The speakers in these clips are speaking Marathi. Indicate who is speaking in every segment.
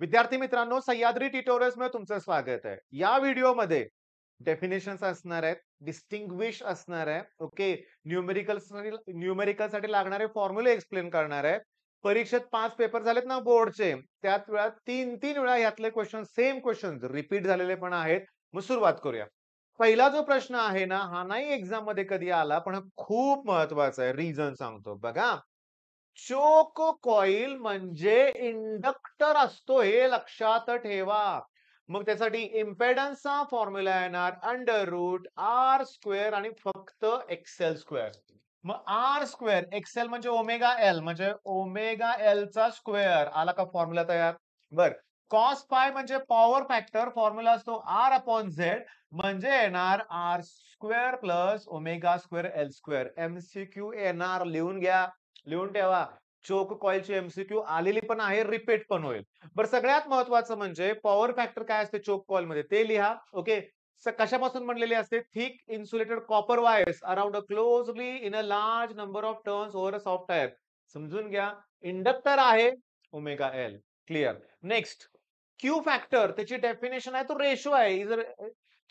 Speaker 1: विद्यार्थी मित्रांनो, सह्याद्री ट्युटोरियल्स मध्ये तुमचं स्वागत आहे. या व्हिडिओमध्ये डेफिनेशन्स असणार आहेत, डिस्टिंग्विश असणार आहे, ओके. न्यूमेरिकल साठी लागणारे फॉर्म्युले एक्सप्लेन करणार आहे. परीक्षेत 5 पेपर झालेत ना बोर्डचे, त्याच वेळा 3-3 वेळा यातले क्वेश्चन सेम क्वेश्चन रिपीट झालेले पण आहेत. मग सुरुवात करूया. पहिला जो प्रश्न आहे ना, हा नाही एक्झाम मध्ये कधी आला, पण हा खूप महत्वाचा आहे. रिझन सांगतो बघा. चोक कॉईल म्हणजे इंडक्टर असतो हे लक्षात ठेवा. मग त्यासाठी इम्पेडन्सचा फॉर्म्युला येणार अंडर रूट आर स्क्वेअर आणि फक्त एक्सेल स्क्वेअर. मग आर स्क्वेअर एक्सेल म्हणजे ओमेगा एल म्हणजे ओमेगा एल चा स्क्वेअर आला का फॉर्म्युला तयार. बर. कॉस फाय म्हणजे पॉवर फॅक्टर फॉर्म्युला असतो आर अपॉन झेड म्हणजे येणार R square plus omega square L square. MCQ येणार लिहून घ्या. लिहून ठेवा. चोक कॉइलची एमसीक्यू आलेली पण आहे, रिपीट पण होईल. बरं, सगळ्यात महत्वाचं म्हणजे पॉवर फॅक्टर काय असते चोक कॉइल मध्ये ते लिहा. ओके. कशापासून बनलेली असते? Thick insulated copper wires around a closely in a large number of turns over a soft टायर. समजून घ्या. इंडक्टर आहे omega L. Clear. Next, Q factor त्याची डेफिनेशन आहे, तो रेशो आहे.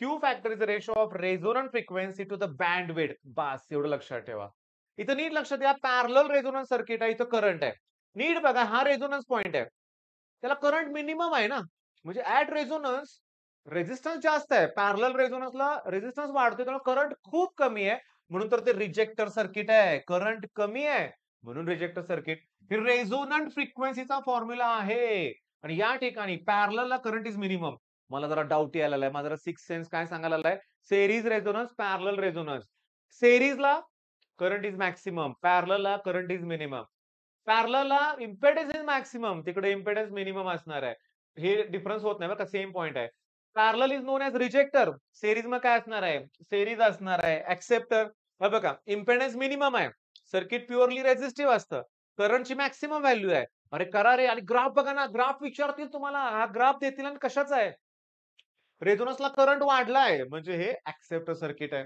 Speaker 1: Q factor is ratio of resonant frequency to the bandwidth. बस एवढं लक्षात ठेवा. इथं नीट लक्षात द्या, पॅरलल रेझोनन्स सर्किट आहे, इथं करंट आहे. नीट बघा, हा रेझोनन्स पॉइंट आहे. त्याला करंट मिनिमम आहे ना, म्हणजे ऍट रेझोनन्स रेझिस्टन्स जास्त आहे. पॅरलल रेझोनन्सला रेझिस्टन्स वाढतोय, त्यामुळे करंट खूप कमी आहे. म्हणून तर ते रिजेक्टर सर्किट आहे. करंट कमी आहे म्हणून रिजेक्टर सर्किट. हे रेझोनंट फ्रिक्वेन्सीचा फॉर्म्युला आहे. आणि या ठिकाणी पॅरललला करंट इज मिनिमम. मला जरा डाऊट यायला लागलाय, माझा जरा सिक्स सेन्स काय सांगायला लागलाय. Series resonance, parallel resonance. सेरीजला करंट इज मॅक्सिमम, पॅरललला करंट इज मिनिमम. पॅरललला इम्पेडन्स इज मॅक्सिमम, तिकडे इम्पेडन्स मिनिमम असणार आहे. हे डिफरन्स होत नाही बरं का, सेम पॉइंट आहे. Parallel is known as rejector. Series मग काय असणार आहे? सेरीज असणार आहे ऍक्सेप्टर. बघा, इम्पेडन्स मिनिमम आहे. सर्किट प्युअरली रेझिस्टिव्ह असतं. करंटची मॅक्सिमम व्हॅल्यू आहे. अरे करा रे. आणि ग्राफ बघा ना, ग्राफ विचारतील तुम्हाला, हा ग्राफ देतील आणि कशाचा आहे? रेझोनन्सला करंट वाढलाय म्हणजे हे ऍक्सेप्टर सर्किट आहे.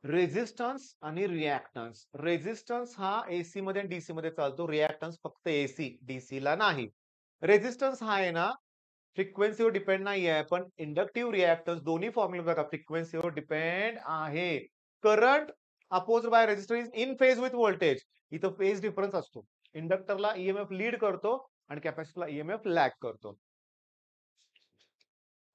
Speaker 1: रेझिस्टन्स आणि रिएक्टन्स. रेझिस्टन्स हा एसी मध्ये आणि डीसी मध्ये चालतो. रिएक्टन्स फक्त एसी, डीसी ला नाही. रेझिस्टन्स हा आहे ना, फ्रिक्वेन्सीवर डिपेंड नाही आहे, पण इंडक्टिव्ह रिएक्टन्स दोन्ही फॉर्म्युला बघा फ्रिक्वेन्सीवर डिपेंड आहे. Current oppose by resistor is in phase with voltage. इथं फेज डिफरन्स असतो. इंडक्टरला ईएमएफ लीड करतो आणि कॅपॅसिटरला ईएमएफ लॅग करतो.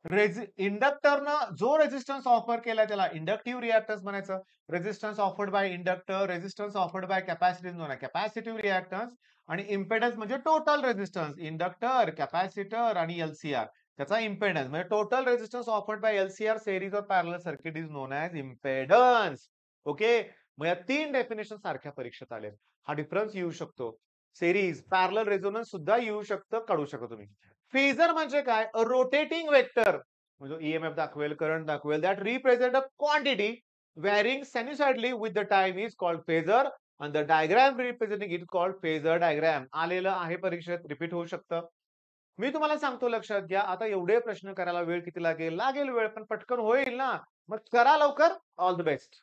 Speaker 1: इंडक्टरनं जो रेझिस्टन्स ऑफर केला त्याला इंडक्टिव्ह रिएक्टन्स म्हणायचं. Resistance offered by inductor, resistance offered by capacitor capacitive reactance. आणि इम्पेडन्स म्हणजे टोटल रेझिस्टन्स, इंडक्टर, कॅपॅसिटर आणि एलसीआर. त्याचा इम्पेडन्स म्हणजे total resistance offered by LCR series और parallel circuit is known as impedance. Okay. मग या 3 डेफिनेशन सारख्या परीक्षेत आले. हा डिफरन्स येऊ शकतो. सेरीज, पॅरलल रेझोनन्स सुद्धा येऊ शकतं, काढू शकतो तुम्ही. फेजर म्हणजे काय? अ रोटेटिंग वेक्टर म्हणजे ईएमएफ दाखवेल, करंट दाखवेल, that represent a quantity varying sinusoidally with the time is called phasor. आणि the diagram representing it called phasor diagram. आलेलं आहे परीक्षेत, रिपीट होऊ शकतं. मी तुम्हाला सांगतो, लक्षात घ्या. आता एवढे प्रश्न करायला वेळ किती लागेल? लागेल वेळ, पण पटकन होईल ना. मग करा लवकर. All the best.